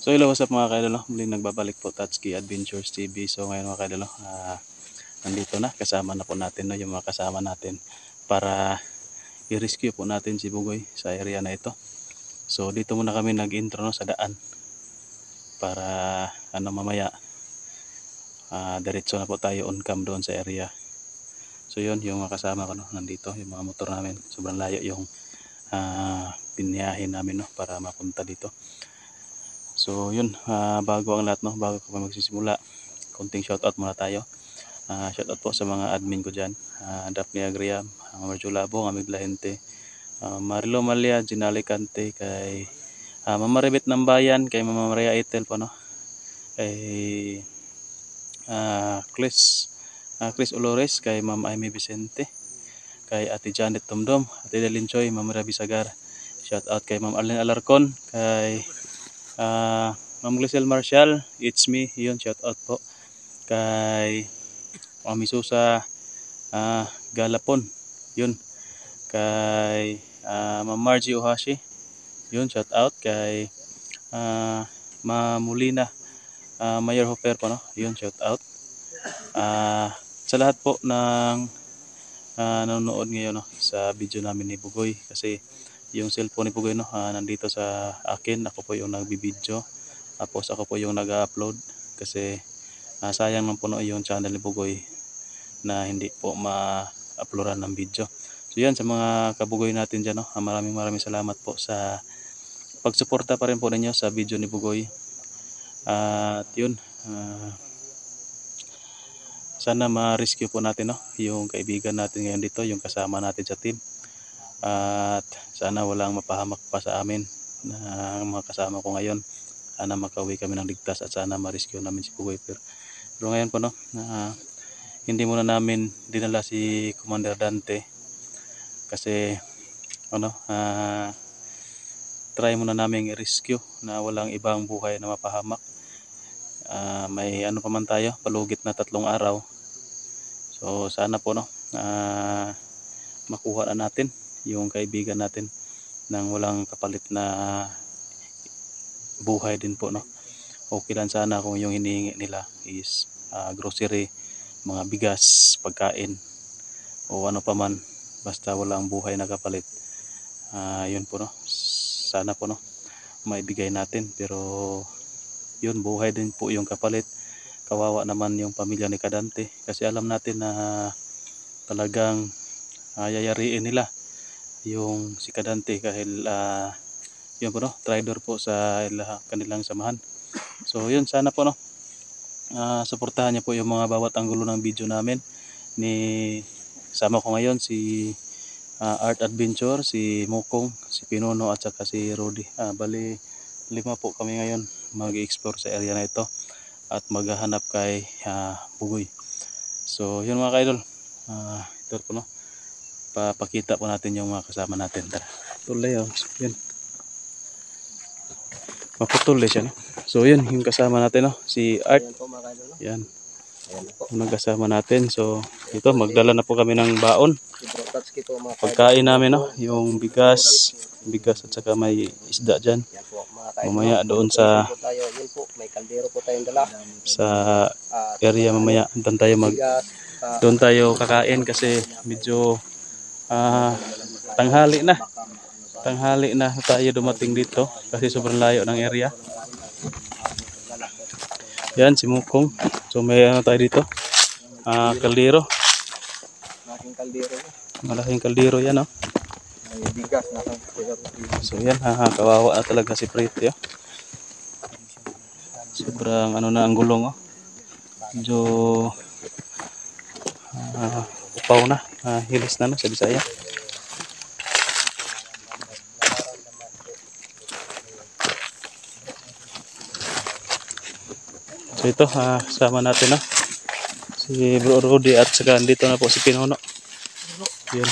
So hello, what's up mga kaidolo? Muling nagbabalik po Tatsuki Adventures TV. So ngayon mga kaidolo, nandito na, kasama na po natin yung mga kasama natin para i-rescue po natin si Bugoy sa area na ito. So dito muna kami nag-intro sa daan para mamaya diretso na po tayo on cam doon sa area. So yun, yung mga kasama ko nandito, yung mga motor namin. Sobrang layo yung biniyahin namin para mapunta dito. So yun, bago ang lahat bago ko magsisimula, konting shoutout muna tayo. Shoutout po sa mga admin ko dyan, Daphne Agriam, Marjo Labong, Amig Lahente, Marilo Malia, Ginali Cante, kay Mama Rebet ng Bayan, kay Mama Maria Itel po, kay Chris Olores, kay Mama Amy Vicente, kay Ate Janet Tomdom, Ate Delin Choy, Mama Rabi Sagar. Shoutout kay Ma'am Arlene Alarcon, kay Ma'am Glisel Marshall, it's me, yun, shout out po kay Mami Susa Galapon, yun, kay Ma'am Margie Ohashi, yun, shout out kay Ma'am Molina, Mayor Hopper po, yun, shout out sa lahat po ng nanonood ngayon sa video namin ni Bugoy, kasi yung cellphone ni Bugoy nandito sa akin, ako po yung nagbibideo, tapos ako po yung nag-upload kasi sayang lang po yung channel ni Bugoy na hindi po ma-uploadan ng video. So yan, sa mga kabugoy natin dyan, maraming salamat po sa pagsuporta pa rin po ninyo sa video ni Bugoy. At yun, sana ma-rescue po natin yung kaibigan natin ngayon dito, yung kasama natin sa team. At sana walang mapahamak pa sa amin na mga kasama ko ngayon. Sana makauwi kami ng ligtas at sana ma-rescue namin si Bugoy. Pero ngayon po hindi muna namin dinala si Commander Dante kasi try muna namin i-rescue na walang ibang buhay na mapahamak. May pa man tayo, palugit na 3 araw. So sana po makuha na natin yung kaibigan natin nang walang kapalit na buhay din po, Okay lang sana kung yung hinihingi nila is grocery, mga bigas, pagkain o ano pa man, basta walang buhay na kapalit. Yun po, sana po maibigay natin, pero yun, buhay din po yung kapalit. Kawawa naman yung pamilya ni Kadante kasi alam natin na talagang yayariin nila yung si Kadante dahil yun po, traitor po sa kanilang samahan. So yun, sana po suportahan niyo po yung mga bawat anggulo ng video namin. Sama ko ngayon si Art Adventure, si Mukong, si Pinono at saka si Rudy. Bali 5 po kami ngayon mag-explore sa area na ito at maghahanap kay Bugoy. So yun mga kaidol, ito po papakita po natin yung mga kasama natin. Tara, tuloy yun, maputuloy siya, So yun, yung kasama natin, si Art. Yan, yung kasama natin. So ito, magdala na po kami ng baon, pagkain namin, yung bigas at saka may isda dyan. Mamaya doon sa area, mamaya doon tayo kakain kasi medyo tanghali na tayo dumating dito kasi sobrang layo ng area. Yan si Mukong. So may tayo dito, kaldero, malaking kaldero yan, So yan, kawawa na talaga si Pretty, sobrang na ang gulong, medyo upaw na, hilis na sa Bisaya. ito, sama natin na si Bro Rudy at saka dito na po si Pinuno. Yun.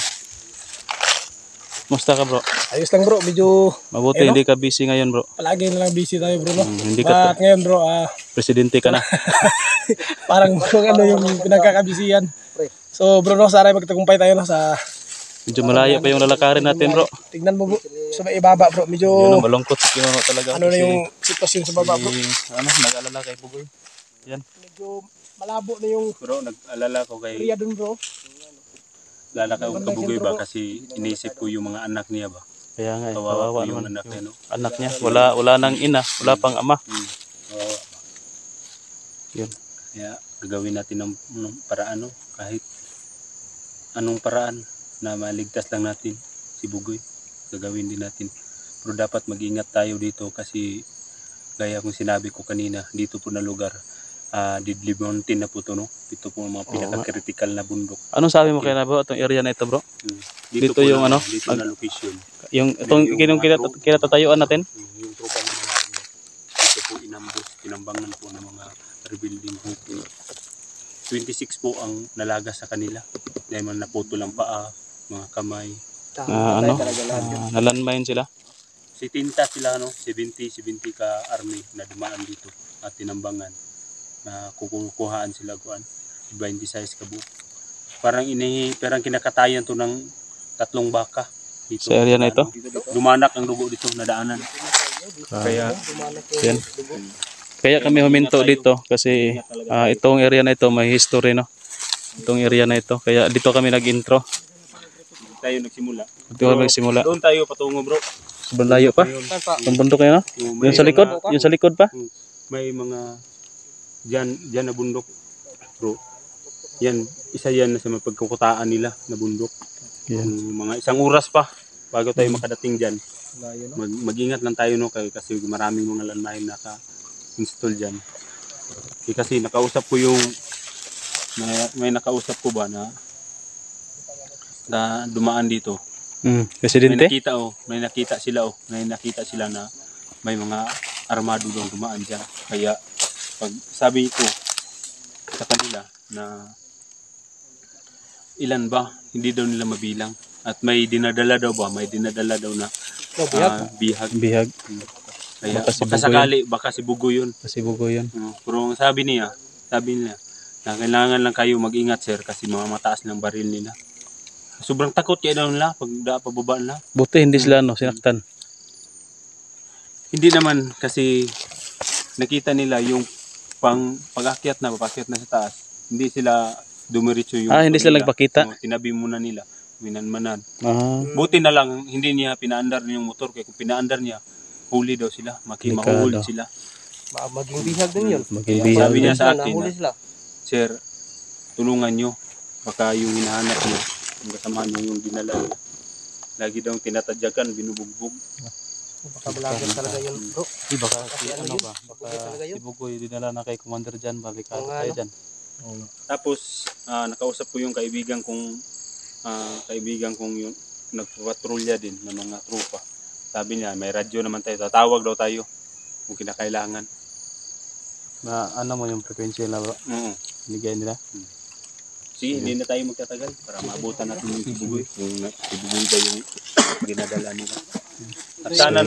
Musta ka bro? Ayos lang bro, medyo Mabuti hindi ka busy ngayon bro. palagi na lang busy tayo bro, no? Hindi ka At ngayon bro, presidente ka na. parang kung ano yung pinagkakabisihan. So bro, no, sana magtagumpay tayo no, sa Medyo malayo pa yung lalakarin natin bro. tignan mo bro, sa may ibaba bro, medyo Yun ang malungkot si Pinuno talaga. ano na yung sitwasyon sa baba bro. Nag-alala kay Bugoy. Yan. Medyo malabo na yung Bro, nag-alala ko kay area dun bro. lalaki o kabugoy ba kasi inisip ko yung mga anak niya ba. Kaya nga Kawawa kawawa po yung naman. anak niya, no? Anak niya, wala nang ina, wala pang ama. Kawawa. Yun. Kaya gagawin natin ng paraan, no? Kahit anong paraan na maligtas lang natin si Bugoy, gagawin din natin. Pero dapat mag-ingat tayo dito kasi gaya kung sinabi ko kanina, dito po na lugar, Didli Mountain na po to, no? Ito po ang mga pinaka-critical na bundok. Anong sabi mo kaya na bro, itong area na ito bro? Dito po yung na, ano? Dito na location. Yung itong kinatatayuan natin? Yung tropa ng mga army, dito po inambos, tinambangan po ng mga rebuilding group. 26 po ang nalaga sa kanila. Dahil man naputo lang paa, mga kamay. Nalandmine sila? 70 sila, no? 70 ka army na dumaan dito at tinambangan. Na kukuhaan sila kuan 26 kabu. Parang kinakatayan to ng 3 baka dito. Sa area na ito? Dumanak ang dugo dito, nadaanan. Kaya yan. Kaya kami huminto dito kasi itong area na ito may history no. Itong area na ito. Kaya dito kami nag-intro. tayo nagsimula. Dito kami nagsimula. Doon tayo patungo, bro. Sobrang layo pa. Ang bundok kayo no? Yung sa likod? Yung sa likod pa? May mga Diyan na bundok, bro. Yan, isa yan na sa mapagkukutaan nila na bundok. Yan. Mga 1 oras pa bago tayo makadating diyan. Mag-ingat lang tayo no kasi maraming mga landmine naka-install diyan. Kasi nakausap ko yung may nakausap ko ba na dumaan dito. Presidente? May nakita sila na may mga armado doon dumaan diyan. Kaya pag sabi ko sa kanila na ilan ba, hindi daw nila mabilang. At may dinadala daw na bihag. Kaya baka si Bugo yun. Kasi Bugo yun. Pero sabi niya na kailangan lang kayo mag-ingat sir kasi mga mataas ng baril nila. Sobrang takot kaya daw nila pag pababa na. Buti hindi sila sinaktan. Hindi naman kasi nakita nila yung pag-akyat na sa taas, hindi sila dumiretso yung hindi sila nagpakita. Tinabi muna nila, minanmanan. Buti na lang hindi niya pinaandar yung motor kaya kung pinaandar niya, huli daw sila, mahuhuli sila. Maging bihag din yun. Sabi niya sa akin, sir, tulungan nyo, baka yung hinahanap niyo, yung kasama niyo yung dinala niya. Lagi daw tinatadyakan, binubugbog. Baka malagas talaga yun bro. Baka si Bugoy dinala na kay Commander dyan, balikado tayo dyan. Tapos nakausap ko yung kaibigan kong yung nagpatrolya din ng mga tropa. Sabi niya may radyo naman tayo, tatawag daw tayo kung kinakailangan. Na ano mo yung frequency na bro? Binigay nila? Sige, hindi na tayo magtatagal para maabutan natin yung Bugoy. Yung Bugoy ba yung ginadala nila. At sana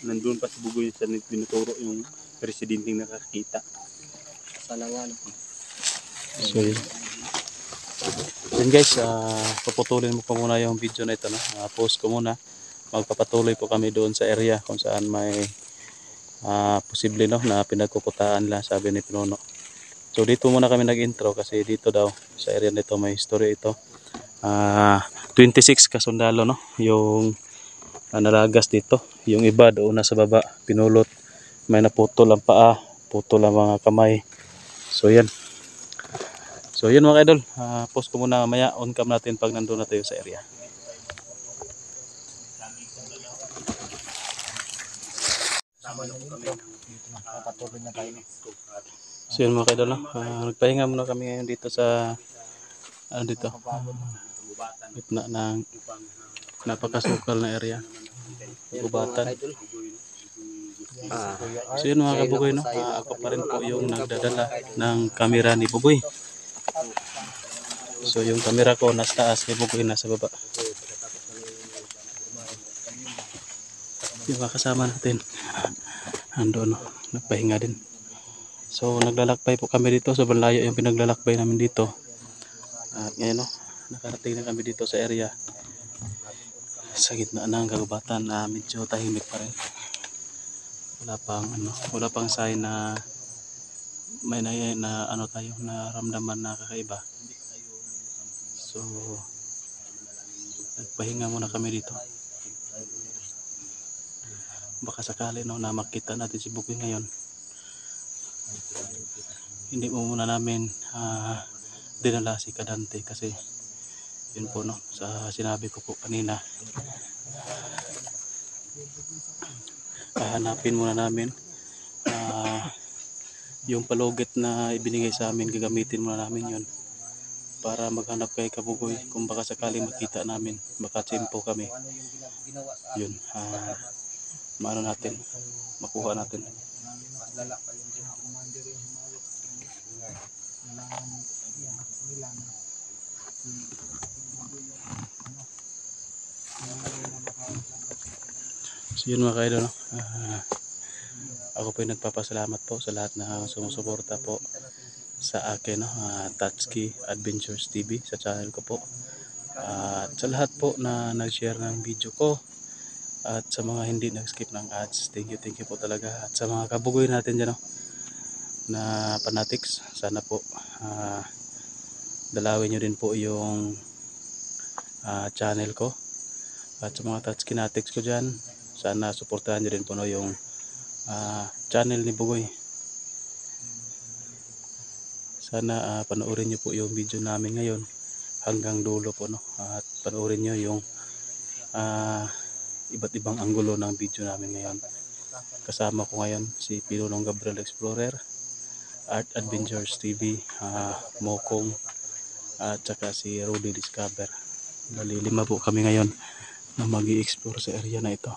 nandun pa si Bugoy sa tinuturo yung presidenteng nakakita. Sana nga no. So yun guys, paputulin mo pa muna yung video na ito no? Post ko muna. Magpapatuloy po kami doon sa area kung saan may posible no na pinagkukutaan lang sabi ni Pinuno. So dito muna kami nag-intro kasi dito daw sa area nito may history ito. 26 kasundalo no yung nalagas dito. Yung iba doon na sa baba pinulot. May naputol ang paa, putol ang mga kamay. So yan. So yun mga idol, post ko muna mamaya, on cam natin pag nandun na tayo sa area. So yun mga idol, nagpahinga muna kami ngayon dito sa gitna ng napakasukal na area. Gubatan. So yun mga kabugoy, no? Ako pa rin po yung nagdadala ng camera ni Bugoy. So yung camera ko nasa taas, ni Bugoy nasa baba. Yung mga kasama natin ando, no? Nagpahinga din. So naglalakbay po kami dito. Sobrang layo yung pinaglalakbay namin dito. At ngayon, no, nakarating na kami dito sa area sa gitna ng kagubatan na medyo tahimik pa rin. Wala pang sign na may na ano tayo na ramdaman na kakaiba. So nagpahinga muna kami dito. Baka sakali, no, na makita natin si Bugoy ngayon. Hindi mo muna namin dinala si Kadante kasi yun po, no, sa sinabi ko po kanina, hanapin muna namin yung palugit na ibinigay sa amin, gagamitin muna namin yun para maghanap kay Kabugoy kung baka sakaling makita namin, baka tsimpo kami yun, maano natin, makuha natin. So yun mga kaidol, no? Ako po yung nagpapasalamat po sa lahat na sumusuporta po sa akin, no? Tatsuki Adventures TV sa channel ko po, at sa lahat po na nag-share ng video ko, at sa mga hindi nag-skip ng ads, thank you po talaga. At sa mga kabugoy natin dyan, no, na fanatics, sana po dalawin nyo din po yung channel ko. At sa mga Tatsuki Kinetics ko dyan, sana suportahan nyo rin po, no, yung channel ni Bugoy. Sana panoorin nyo po yung video namin ngayon hanggang dulo po, no, at panoorin nyo yung iba't ibang anggulo ng video namin ngayon. Kasama ko ngayon si Pinulong Gabriel Explorer, Art Adventures TV, Mokong, at saka si Rudy Discover. Bali 5 po kami ngayon na mag-i-explore sa area na ito.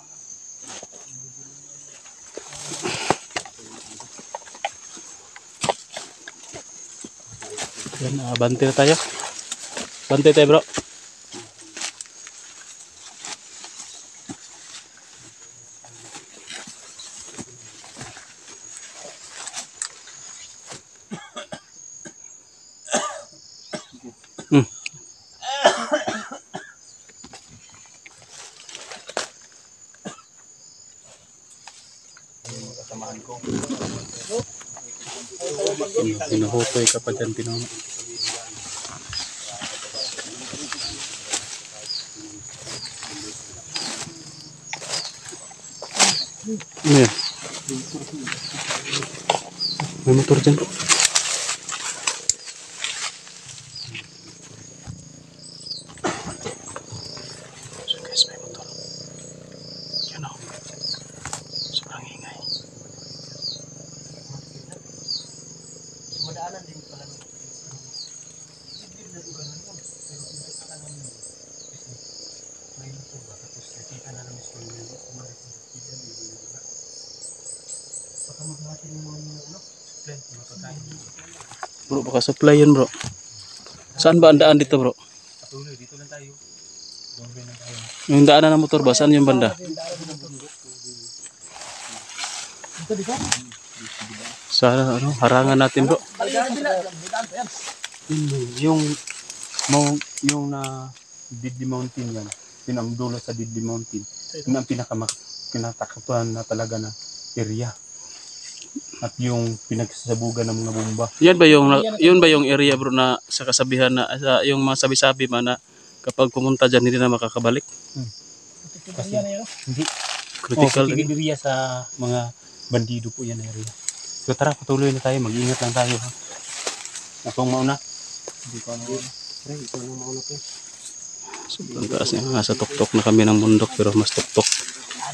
Yan, bante na tayo. Bante tayo, bro. Pinuhutoy ka pa dyan, Pinuno. Ano yan? May motor dyan, bro. So guys, may motor. Yun o. Sobrang ingay. Madaanan din pala. Bro, baka supply yun, bro. Saan ba ang daan dito, bro? Patuloy, dito lang tayo. Yung daanan ng motor ba? Saan yung banda? Sana harangan natin, bro. Yung na Didi Mountain yan, yun ang dulo sa Didi Mountain. Yun ang pinatakapan na talaga na area. At yung pinagsasabugan ng mga bomba. Yun ba yung area, bro, na sa kasabihan na yung mga sabi-sabi man na kapag pumunta dyan hindi na makakabalik? Kasi hindi Critical din. area sa mga bandido po yan area. So tara, patuloy na tayo, mag-iingat lang tayo, ha. Akong mauna. Hindi ko mauna. Pre, ikaw na mauna, pre. Sobrang taas niya. Nasa tuktok na kami ng bundok pero mas tuktok.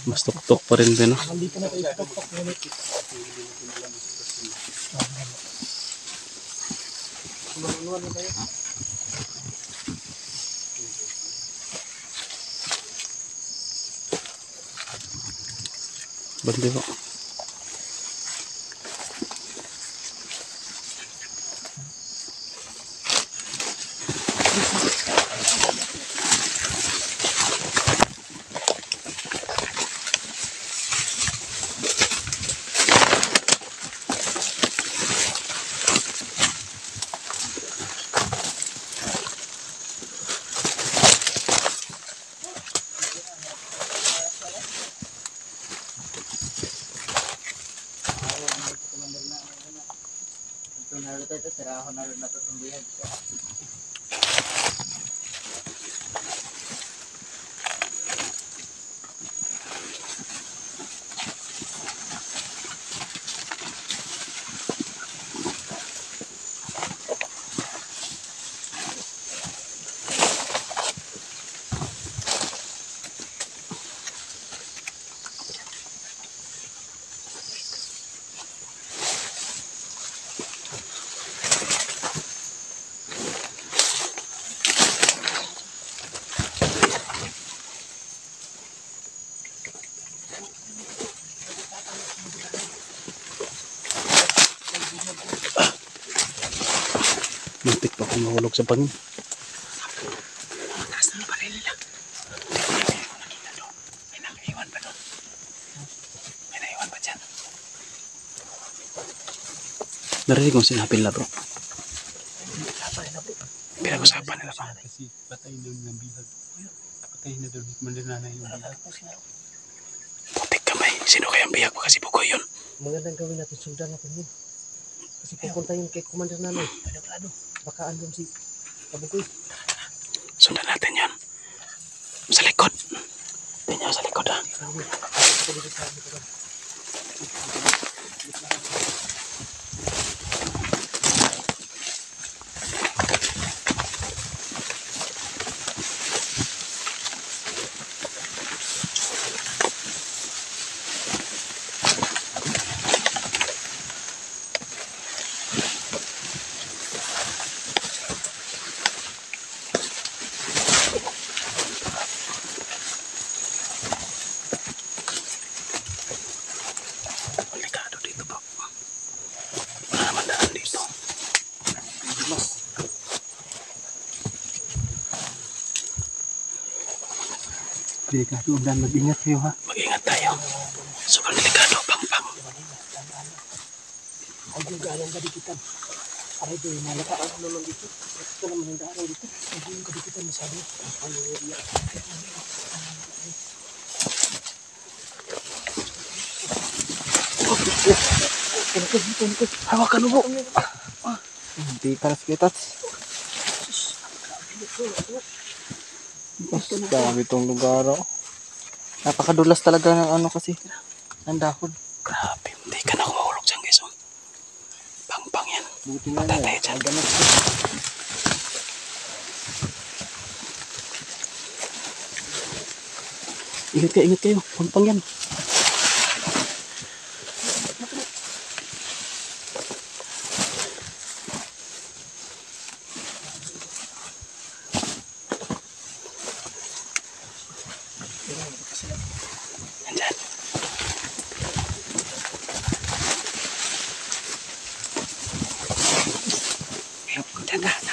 Mas tuktok pa rin din, no? Nandito na tayo sa tuktok. Bandi po. Muntik pa akong mahulog sa bangin. Narinig kong sinabi nila bro. Pinag-usapan nila pa. Kasi patay na yung bihag. Patay na daw mananay yung bihag. Putik kamay. Sino kayang biyak mo kasi bukoy yun? Magandang gawin natin, sundan natin yun. Kasi pupunta yun kay Commander Nanay. Baka andun si Kabukoy. Sundan natin yan. Sa likod. Tingnan sa likod ha. Delikado dito bro. Wala naman daan dito. Delikado, dan mag-ingat kayo ha. Mag-ingat tayo. Sobrang delikado. Pang-pang. Ay, yung galong kadikitan. Aray, doon, nalakaan ko naman dito. Ito naman yung daan dito. Ay, yung kadikitan masabi. Ano yung iyak? Hawakan mo. Hindi ka na sikitat. Dami itong lugar. Oh. Napakadulas talaga ng ano kasi. Ng dahon. Grabe. Hindi ka na kumahulog dyan guys. Pang-pang yan. Buti nga Patay na. tayo dyan. Ganap. Ingat kayo. Pang-pang yan. Nandyan. Dahan.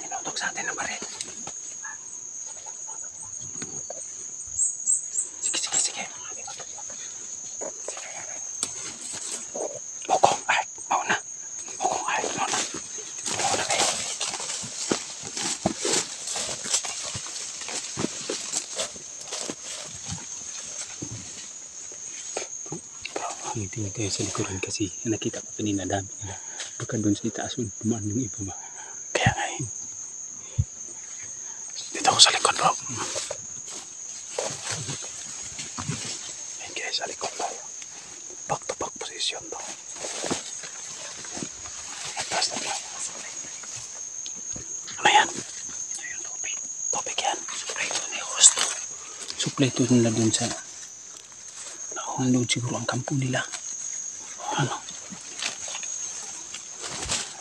Tinutok sa atin ng baril. Sige. Mukong art, mauna. Mauna kayo. Hindi kayo sa likuran kasi nakita ko kanina dami nila. Baka doon sa itaas dumaan yung iba ba. Kaya nga eh. Dito ako sa likod, bro. Ayan guys, sa likod tayo. Back to back position to. Atras na tayo. Ano yan? Ito yung tubig. Tubig yan. Supply to ni Hosto. Supply to nila doon sa nandun siguro ang kampo nila. Ano?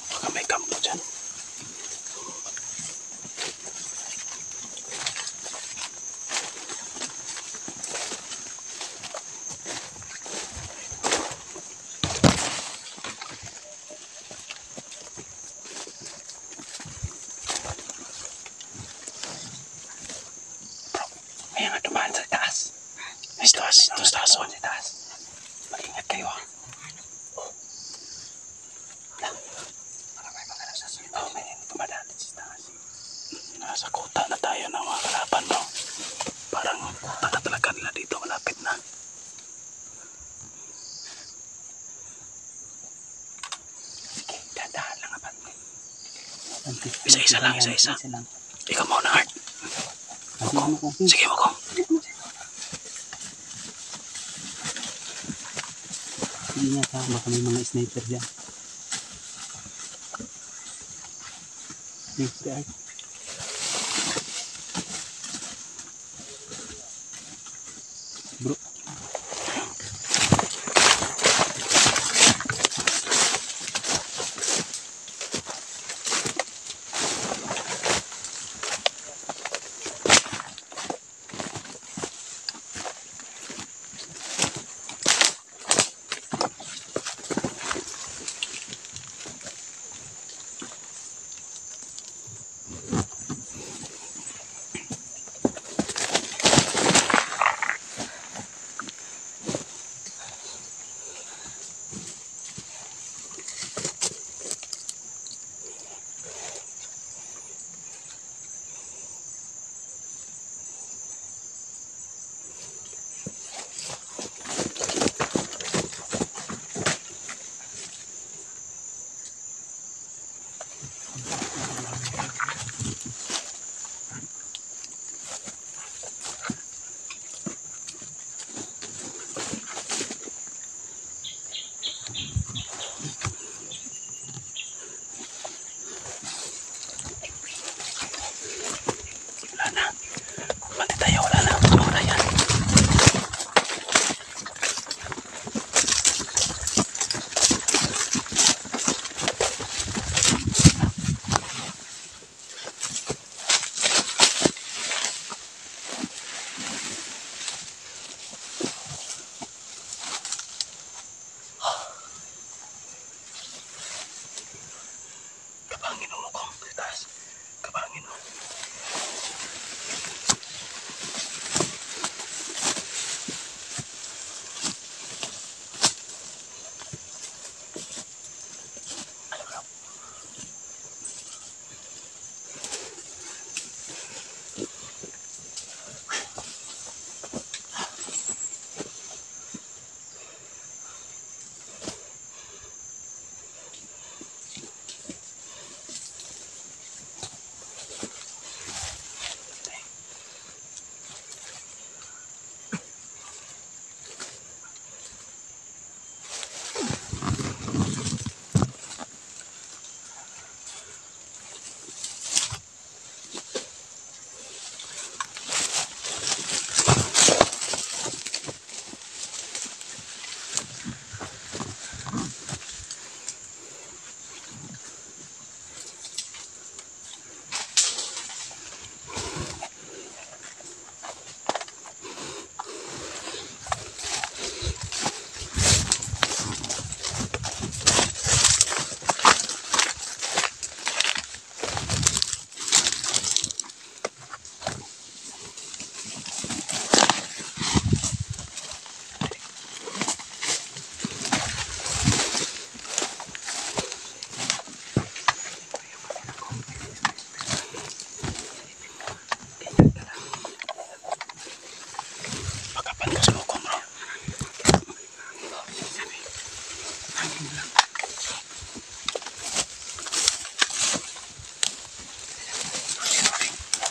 Baka may kampo dyan. Bro, may nga dumaan sa taas. Ito sa taas. Mag-ingat kayo ha. May pumadaan sa taas. Nasa kuta na tayo ng mga kalaban, bro. Parang kuta na talaga nila dito. Malapit na. Sige, dahan lang abante. Isa-isa lang. Ikaw muna, Art. Sige, Mukong. Ingat ha, baka may mga sniper dyan. Bro.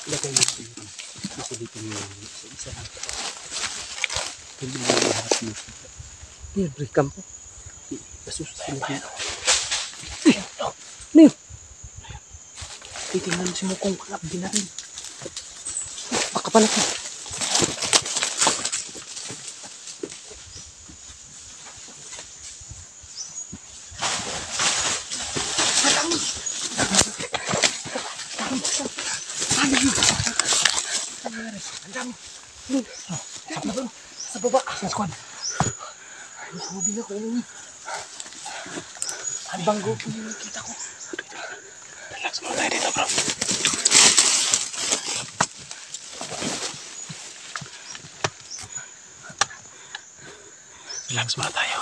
Lagay mo dito. Kasi dito mo sa isa lang. Hindi mo lahat mo. Yan, pre, kampo. Basus, sinagin. Ano yun? Titingnan mo si Mukong abdi na rin. Baka pala ko. Sa baba. Sa squad. Hubi ako yun. Ang banggo po yung nakita ko. Relax muna tayo dito, bro. Relax muna tayo.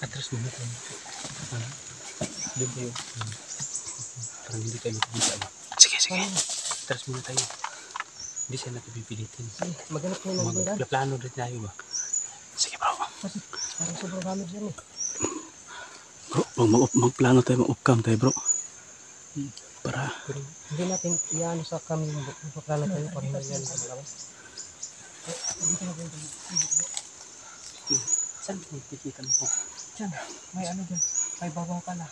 Atras mo na tayo. Doon tayo. Parang hindi tayo makikita ba? Sige, sige. Atras muna tayo. Hindi siya natin pipilitin. Maghanap ko ng bundan. Magplano rin tayo ba? Sige, bro. Parang sobrang dami dyan eh. Bro, magplano tayo, mag-up-cam tayo, bro. Para, Pero hindi natin iano sa kami yung magpaplano tayo para hindi yan malabas. Saan nakikita mo ko? Diyan, may ano dyan. May babaw pala.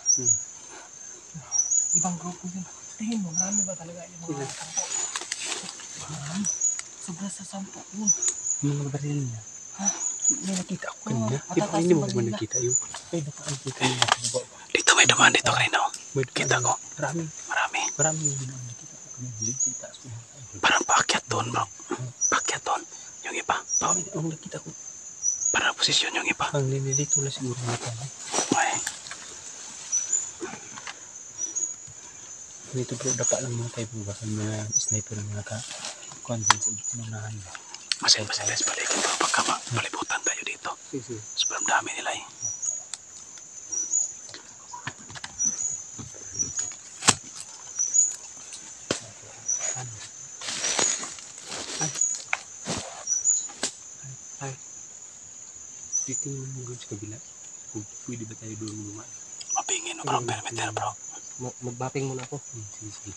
Ibang grupo yun. Tingin mo, marami ba talaga yung mga sampo? Marami. Sobra sa sampo yun. Yung mga baril niya. Ha? May nakita ko. Kanina? Di ba hindi mo ba nakita yun? Ay, baka ang kita niya. dito may dumaan dito kanina. Oh. Kita ko. Marami. Marami. Marami yung nakita ko. Kanina, sa itaas ko. Parang paakyat doon, bro. Paakyat doon. Yung iba. Ang nakita ko. Parang posisyon yung iba. Ang nililito na siguro na tayo. Okay. Dito bro, dapa lang mga tayo po. Baka mga sniper na naka-content sa unahan. Masin, let's balik. Bro, pagka malibutan tayo dito. Sige. Sobrang dami nila eh. Ay. Titingnan mo doon sa kabila. Kung pwede ba tayo doon lumaan. Mapingin no, bro. Perimeter, bro. Magbapping muna ako. Sige, sige.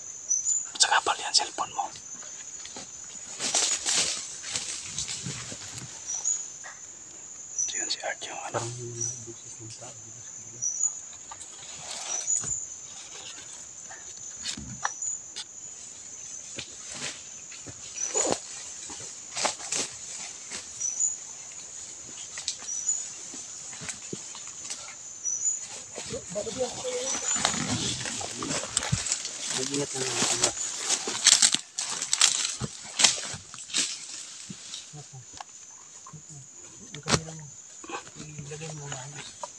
Sa kapal yan, cellphone mo. So yun si Art yung ano. Parang yung mga busis ng tao dito sa kabila. Mag-ingat na lang ako. Ilagay mo maayos.